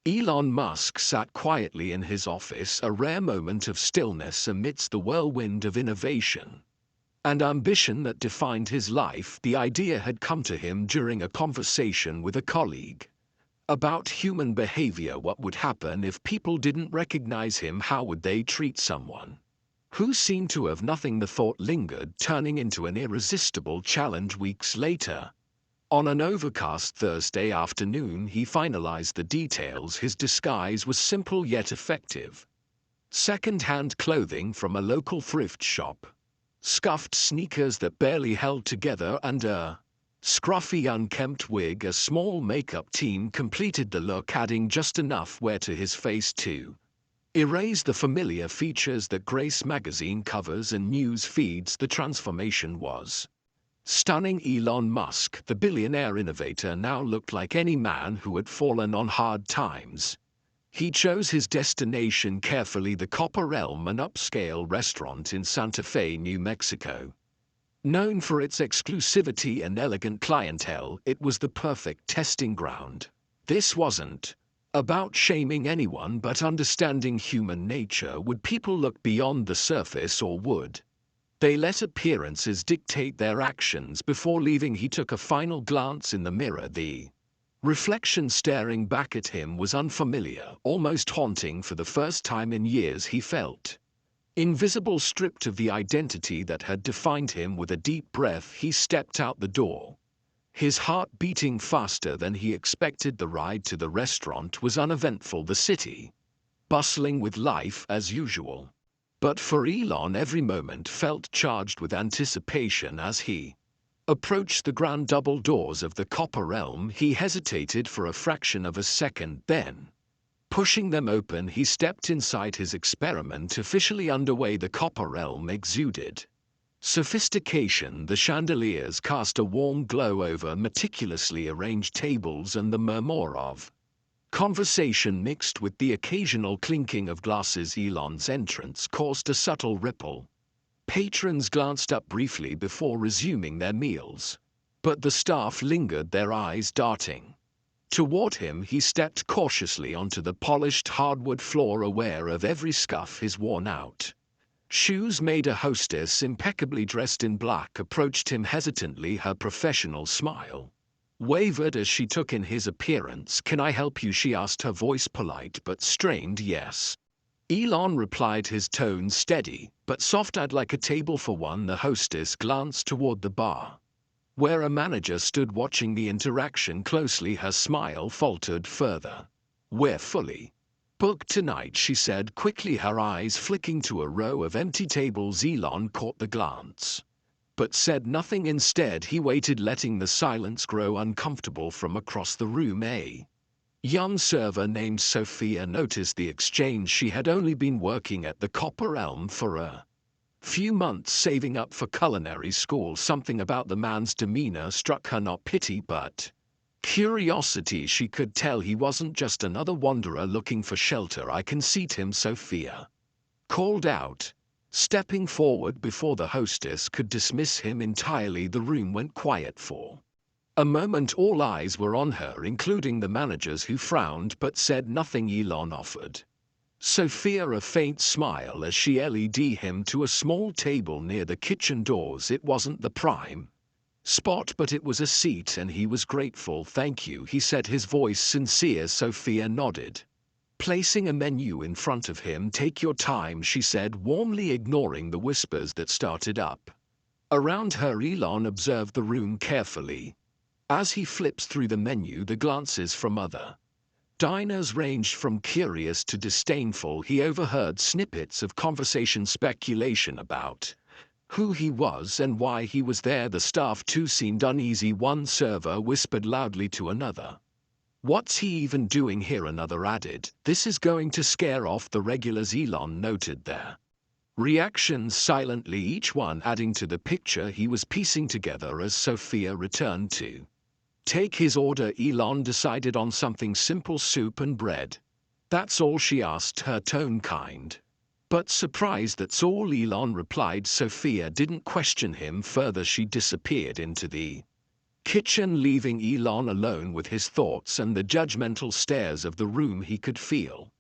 Elon Musk sat quietly in his office, a rare moment of stillness amidst the whirlwind of innovation and ambition that defined his life. The idea had come to him during a conversation with a colleague about human behavior. What would happen if people didn't recognize him? How would they treat someone who seemed to have nothing? The thought lingered, turning into an irresistible challenge. Weeks later, on an overcast Thursday afternoon, he finalized the details. His disguise was simple yet effective. Second-hand clothing from a local thrift shop, scuffed sneakers that barely held together, and a scruffy unkempt wig. A small makeup team completed the look, adding just enough wear to his face to erase the familiar features that grace magazine covers and news feeds. The transformation was stunning. Elon Musk, the billionaire innovator, now looked like any man who had fallen on hard times. He chose his destination carefully, the Copper Elm, an upscale restaurant in Santa Fe, New Mexico. Known for its exclusivity and elegant clientele, it was the perfect testing ground. This wasn't about shaming anyone, but understanding human nature. Would people look beyond the surface, or would they let appearances dictate their actions? Before leaving, he took a final glance in the mirror. The reflection staring back at him was unfamiliar, almost haunting. For the first time in years, he felt invisible, stripped of the identity that had defined him. With a deep breath, he stepped out the door, his heart beating faster than he expected. The ride to the restaurant was uneventful, the city bustling with life as usual. But for Elon, every moment felt charged with anticipation. As he approached the grand double doors of the Copper Elm, he hesitated for a fraction of a second. Then, pushing them open, he stepped inside. His experiment officially underway. The Copper Elm exuded sophistication. The chandeliers cast a warm glow over meticulously arranged tables, and the murmur of conversation mixed with the occasional clinking of glasses. Elon's entrance caused a subtle ripple. Patrons glanced up briefly before resuming their meals, but the staff lingered, their eyes darting toward him. He stepped cautiously onto the polished hardwood floor, aware of every scuff his worn-out shoes made. A hostess, impeccably dressed in black, approached him hesitantly. Her professional smile wavered as she took in his appearance. "Can I help you?" she asked, her voice polite but strained. "Yes," Elon replied, his tone steady but soft. "I'd like a table for one." The hostess glanced toward the bar, where a manager stood watching the interaction closely. Her smile faltered further. "We're fully booked tonight," she said quickly, her eyes flicking to a row of empty tables. Elon caught the glance, but said nothing. Instead, he waited, letting the silence grow uncomfortable. From across the room, a young server named Sophia noticed the exchange. She had only been working at the Copper Elm for a few months, saving up for culinary school. Something about the man's demeanor struck her, not pity but curiosity. She could tell he wasn't just another wanderer looking for shelter. "I can seat him," Sophia called out, stepping forward before the hostess could dismiss him entirely. The room went quiet for a moment. All eyes were on her, including the managers, who frowned but said nothing. Elon offered Sophia a faint smile as she led him to a small table near the kitchen doors. It wasn't the prime spot, but it was a seat, and he was grateful. "Thank you," he said, his voice sincere. Sophia nodded, placing a menu in front of him. "Take your time," she said warmly, ignoring the whispers that started up around her. Elon observed the room carefully. As he flipped through the menu, the glances from other diners ranged from curious to disdainful. He overheard snippets of conversation, speculation about who he was and why he was there. The staff too seemed uneasy. One server whispered loudly to another, "What's he even doing here?" Another added, "This is going to scare off the regulars." Elon noted their reactions silently, each one adding to the picture he was piecing together. As Sophia returned to take his order, Elon decided on something simple: soup and bread. "That's all?" she asked, her tone kind but surprised. "That's all," Elon replied. Sophia didn't question him further. She disappeared into the kitchen, leaving Elon alone with his thoughts and the judgmental stares of the room. He could feel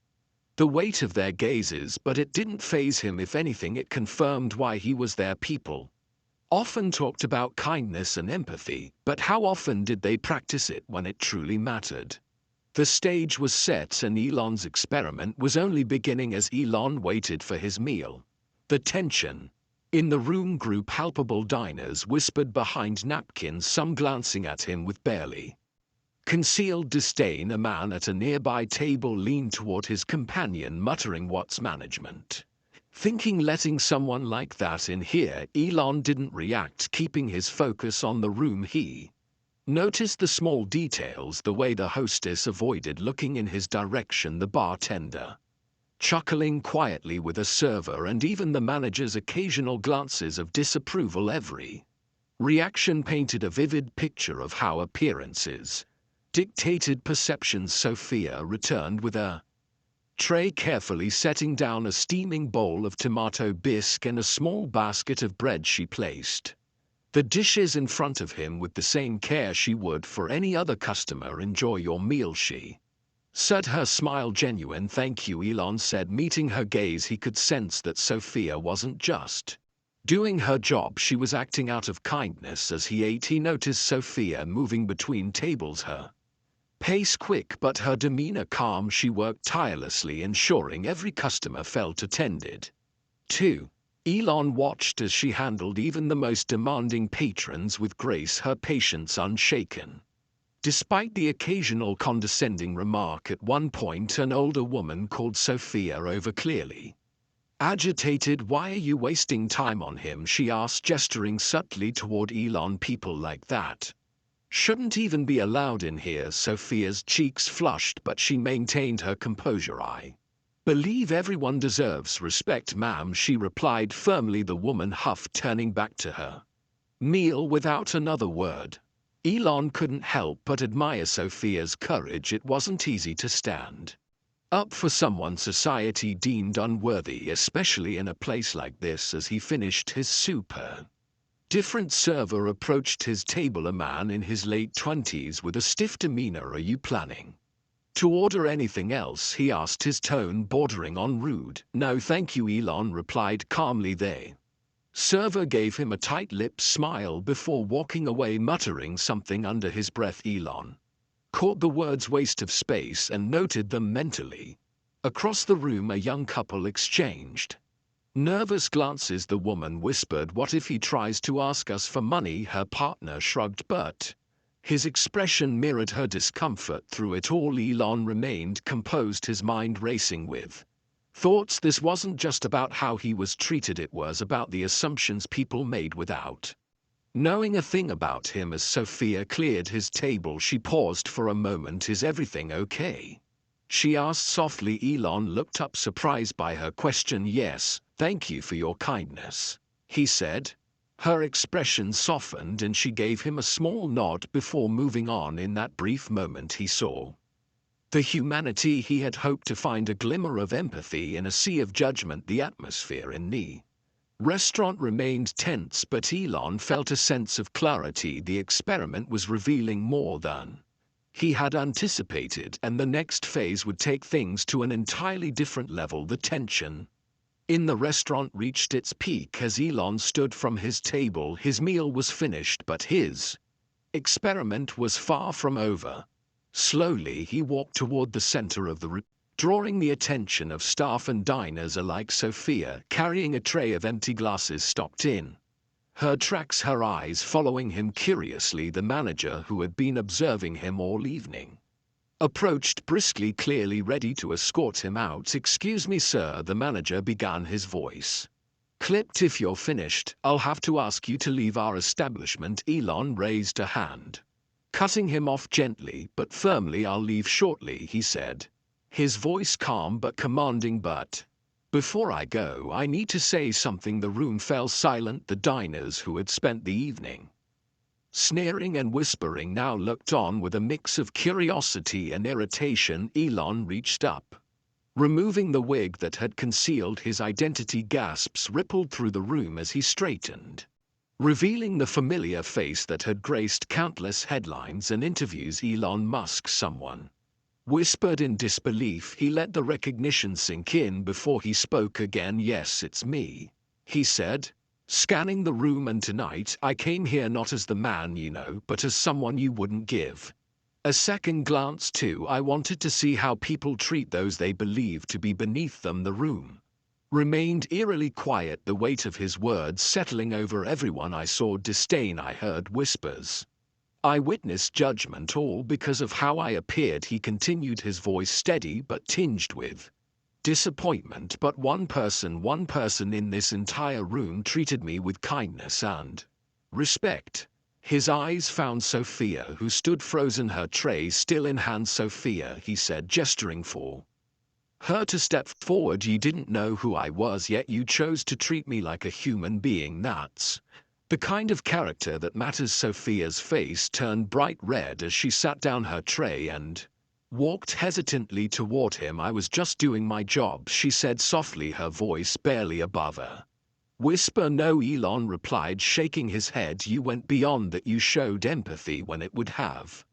the weight of their gazes, but it didn't faze him. If anything, it confirmed why he was there. People often talked about kindness and empathy, but how often did they practice it when it truly mattered? The stage was set and Elon's experiment was only beginning as Elon waited for his meal. The tension in the room grew palpable. Diners whispered behind napkins, some glancing at him with barely concealed disdain. A man at a nearby table leaned toward his companion, muttering, "What's management thinking letting someone like that in here?" Elon didn't react, keeping his focus on the room. He noticed the small details, the way the hostess avoided looking in his direction, the bartender chuckling quietly with a server, and even the manager's occasional glances of disapproval. Every reaction painted a vivid picture of how appearances dictated perceptions. Sophia returned with a tray, carefully setting down a steaming bowl of tomato bisque and a small basket of bread. She placed the dishes in front of him with the same care she would for any other customer. "Enjoy your meal," she said, her smile genuine. "Thank you," Elon said, meeting her gaze. He could sense that Sophia wasn't just doing her job, she was acting out of kindness. As he ate, he noticed Sophia moving between tables, her pace quick but her demeanor calm. She worked tirelessly, ensuring every customer felt attended to. Elon watched as she handled even the most demanding patrons with grace, her patience unshaken. Despite the occasional condescending remark, at one point an older woman called Sophia over, clearly agitated. "Why are you wasting time on him?" she asked, gesturing subtly toward Elon. "People like that shouldn't even be allowed in here." Sophia's cheeks flushed, but she maintained her composure. "I believe everyone deserves respect, ma'am," she replied firmly. The woman huffed, turning back to her meal without another word. Elon couldn't help but admire Sophia's courage. It wasn't easy to stand up for someone society deemed unworthy, especially in a place like this. As he finished his soup, a different server approached his table, a man in his late 20s with a stiff demeanor. "Are you planning to order anything else?" he asked, his tone bordering on rude. "No, thank you," Elon replied calmly. The server gave him a tight-lipped smile before walking away, muttering something under his breath. Elon caught the words "waste of space" and noted them mentally. Across the room, a young couple exchanged nervous glances. The woman whispered, "What if he tries to ask us for money?" Her partner shrugged, but his expression mirrored her discomfort. Through it all, Elon remained composed, his mind racing with thoughts. This wasn't just about how he was treated, it was about the assumptions people made without knowing a thing about him. As Sophia cleared his table, she paused for a moment. "Is everything okay?" she asked softly. Elon looked up, surprised by her question. "Yes, thank you for your kindness," he said. Her expression softened and she gave him a small nod before moving on. In that brief moment, he saw the humanity he had hoped to find, a glimmer of empathy in a sea of judgment. The atmosphere in the restaurant remained tense, but Elon felt a sense of clarity. The experiment was revealing more than he had anticipated, and the next phase would take things to an entirely different level. The tension in the restaurant reached its peak as Elon stood from his table. His meal was finished, but his experiment was far from over. Slowly, he walked toward the center of the room, drawing the attention of staff and diners alike. Sophia, carrying a tray of empty glasses, stopped in her tracks, her eyes following him curiously. The manager, who had been observing him all evening, approached briskly, clearly ready to escort him out. "Excuse me, sir," the manager began, his voice clipped. "If you're finished, I'll have to ask you to leave our establishment." Elon raised a hand, cutting him off gently but firmly. "I'll leave shortly," he said, his voice calm but commanding. "But before I go, I need to say something." The room fell silent. The diners, who had spent the evening sneering and whispering, now looked on with a mix of curiosity and irritation. Elon reached up, removing the wig that had concealed his identity. Gasps rippled through the room as he straightened revealing the familiar face that had graced countless headlines and interviews. Elon Musk, someone whispered in disbelief. He let the recognition sink in before he spoke again. "Yes, it's me," he said, scanning the room. "And tonight I came here not as the man you know, but as someone you wouldn't give a second glance to. I wanted to see how people treat those they believe to be beneath them." The room remained eerily quiet, the weight of his words settling over everyone. "I saw disdain, I heard whispers, I witnessed judgment, all because of how I appeared," he continued, his voice steady but tinged with disappointment. "But one person in this entire room treated me with kindness and respect." His eyes found Sophia, who stood frozen, her tray still in hand. "Sophia," he said, gesturing for her to step forward, "you didn't know who I was, yet you chose to treat me like a human being. That's the kind of character that matters." Sophia's face turned bright red as she sat down her tray and walked hesitantly toward him. "I was just doing my job," she said softly, her voice barely above a whisper. "No," Elon replied, shaking his head. "You went beyond that. You showed empathy when it would have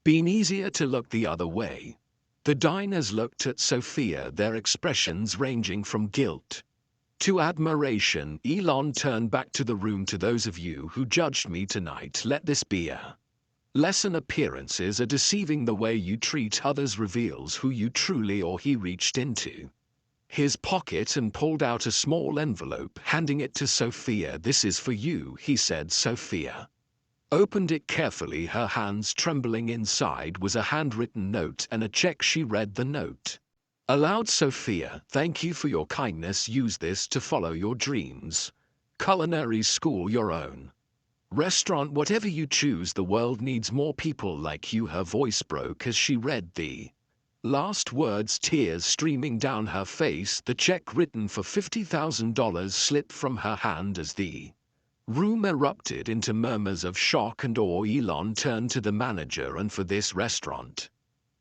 been easier to look the other way." The diners looked at Sophia, their expressions ranging from guilt to admiration. Elon turned back to the room. "To those of you who judged me tonight, let this be a lesson. Appearances are deceiving. The way you treat others reveals who you truly are." He reached into his pocket and pulled out a small envelope, handing it to Sophia. "This is for you," he said. Sophia opened it carefully, her hands trembling. Inside was a handwritten note and a check. She read the note aloud. "Sophia, thank you for your kindness. Use this to follow your dreams. Culinary school, your own restaurant, whatever you choose. The world needs more people like you." Her voice broke as she read the last words, tears streaming down her face. The check, written for $50,000, slipped from her hand as the room erupted into murmurs of shock and awe. Elon turned to the manager. "And for this restaurant,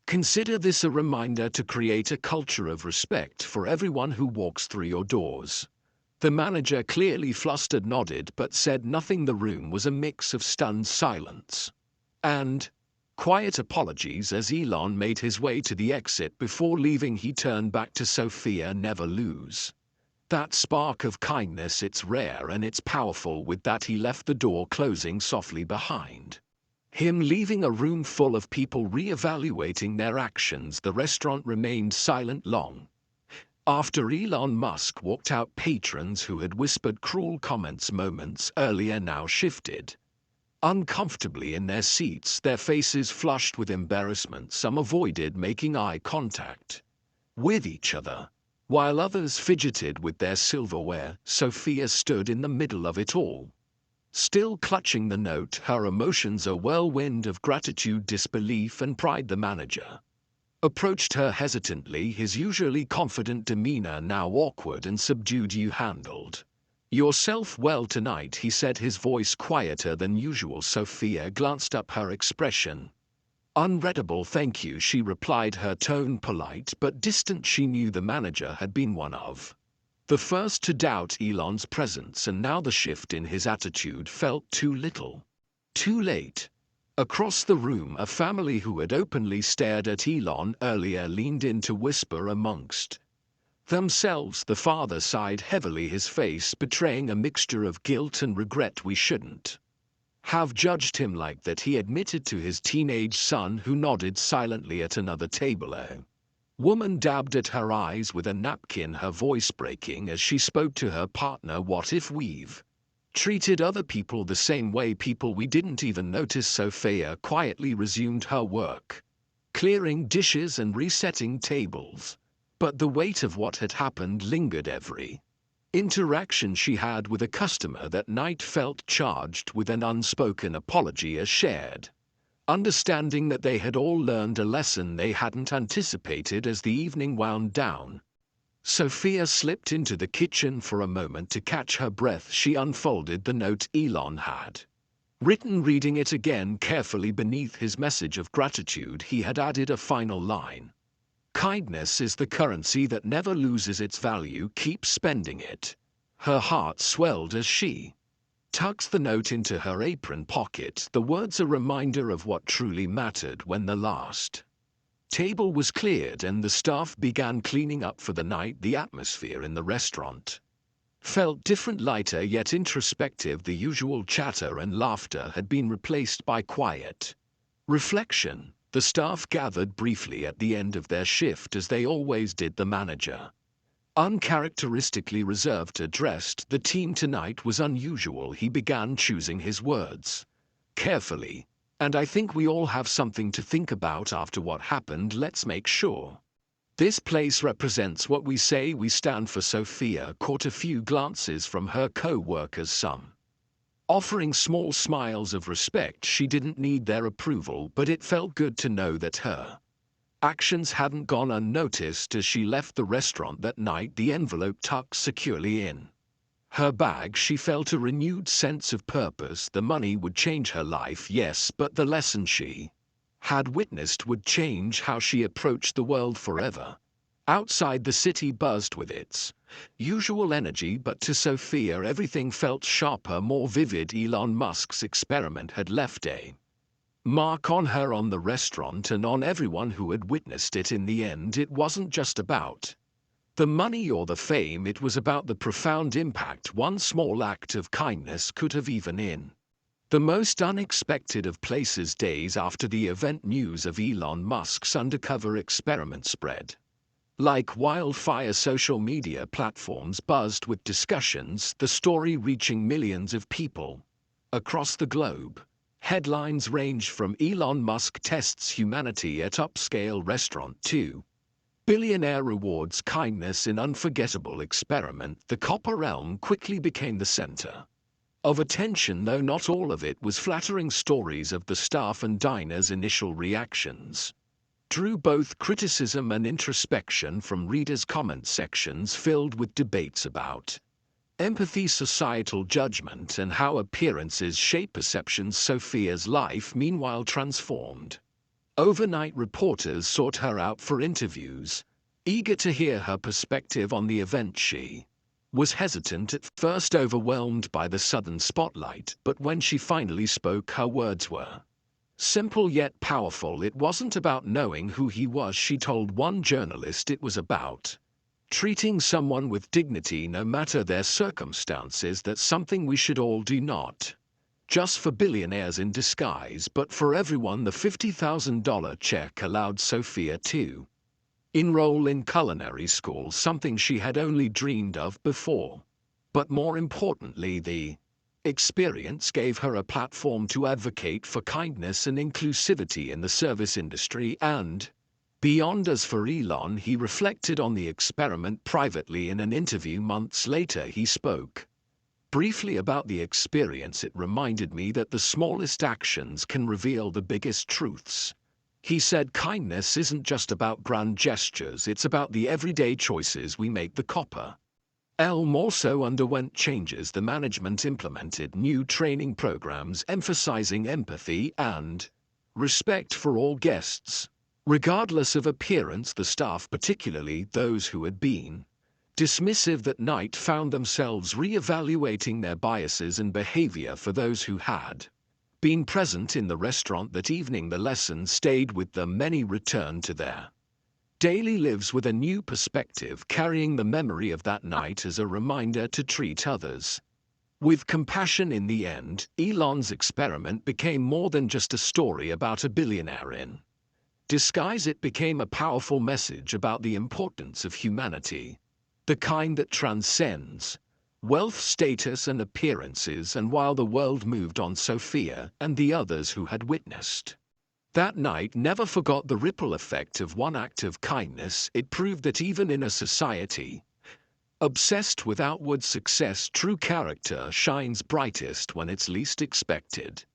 consider this a reminder to create a culture of respect for everyone who walks through your doors." The manager, clearly flustered, nodded but said nothing. The room was a mix of stunned silence and quiet apologies as Elon made his way to the exit. Before leaving, he turned back to Sophia. "Never lose that spark of kindness. It's rare and it's powerful." With that, he left, the door closing softly behind him, leaving a room full of people reevaluating their actions. The restaurant remained silent long after Elon Musk walked out. Patrons who had whispered cruel comments moments earlier now shifted uncomfortably in their seats, their faces flushed with embarrassment. Some avoided making eye contact with each other, while others fidgeted with their silverware. Sophia stood in the middle of it all, still clutching the note, her emotions a whirlwind of gratitude, disbelief, and pride. The manager approached her hesitantly, his usually confident demeanor now awkward and subdued. "You handled yourself well tonight," he said, his voice quieter than usual. Sophia glanced up, her expression unreadable. "Thank you," she replied, her tone polite but distant. She knew the manager had been one of the first to doubt Elon's presence, and now the shift in his attitude felt too little, too late. Across the room, a family who had openly stared at Elon earlier leaned in to whisper amongst themselves. The father sighed heavily, his face betraying a mixture of guilt and regret. "We shouldn't have judged him like that," he admitted to his teenage son, who nodded silently at another table. A woman dabbed at her eyes with a napkin, her voice breaking as she spoke to her partner. "What if we've treated other people the same way, people we didn't even notice?" Sophia quietly resumed her work, clearing dishes and resetting tables. But the weight of what had happened lingered. Every interaction she had with a customer that night felt charged with an unspoken apology, a shared understanding that they had all learned a lesson they hadn't anticipated. As the evening wound down, Sophia slipped into the kitchen for a moment to catch her breath. She unfolded the note Elon had written, reading it again carefully. Beneath his message of gratitude, he had added a final line: "Kindness is the currency that never loses its value. Keep spending it." Her heart swelled as she tucks the note into her apron pocket, the words a reminder of what truly mattered when the last table was cleared and the staff began cleaning up for the night. The atmosphere in the restaurant felt different, lighter yet introspective. The usual chatter and laughter had been replaced by quiet reflection. The staff gathered briefly at the end of their shift, as they always did. The manager uncharacteristically reserved addressed the team. Tonight was unusual. He began, choosing his words carefully. And I think we all have something to think about after what happened. Let's make sure this place represents what we say we stand for. Sophia caught a few glances from her co-workers, some offering small smiles of respect. She didn't need their approval, but it felt good to know that her actions hadn't gone unnoticed. As she left the restaurant that night, the envelope tucked securely in her bag, she felt a renewed sense of purpose. The money would change her life, yes, but the lesson she had witnessed would change how she approached the world forever. Outside, the city buzzed with its usual energy, but to Sophia everything felt sharper, more vivid. Elon Musk's experiment had left a mark on her, on the restaurant, and on everyone who had witnessed it. In the end, it wasn't just about the money or the fame, it was about the profound impact one small act of kindness could have, even in the most unexpected of places. Days after the event, news of Elon Musk's Undercover experiment spread like wildfire. Social media platforms buzzed with discussions, the story reaching millions of people across the globe. Headlines ranged from "Elon Musk tests humanity at upscale restaurant" to "Billionaire rewards kindness in unforgettable experiment." The copper realm quickly became the center of attention, though not all of it was flattering. Stories of the staff and diners' initial reactions drew both criticism and introspection from readers' comment sections filled with debates about empathy, societal judgment, and how appearances shape perceptions. Sophia's life, meanwhile, transformed. Overnight, reporters sought her out for interviews, eager to hear her perspective on the event. She was hesitant at first, overwhelmed by the sudden spotlight, but when she finally spoke, her words were simple yet powerful. It wasn't about knowing who he was, she told one journalist. It was about treating someone with dignity no matter their circumstances. That's something we should all do, not just for billionaires in disguise, but for everyone. The $50,000 check allowed Sophia to enroll in culinary school, something she had only dreamed of before. But more importantly, the experience gave her a platform to advocate for kindness and inclusivity in the service industry and beyond. As for Elon, he reflected on the experiment privately. In an interview months later, he spoke briefly about the experience. "It reminded me that the smallest actions can reveal the biggest truths," he said. "Kindness isn't just about grand gestures, it's about the everyday choices we make." The copper Elm also underwent changes. The management implemented new training programs emphasizing empathy and respect for all guests, regardless of appearance. The staff, particularly those who had been dismissive that night, found themselves re-evaluating their biases and behavior. For those who had been present in the restaurant that evening, the lesson stayed with them. Many returned to their daily lives with a new perspective, carrying the memory of that night as a reminder to treat others with compassion. In the end, Elon's experiment became more than just a story about a billionaire in disguise. It became a powerful message about the importance of humanity, the kind that transcends wealth, status, and appearances. And while the world moved on, Sophia and the others who had witnessed that night never forgot the ripple effect of one act of kindness. It proved that even in a society obsessed with outward success, true character shines brightest when it's least expected.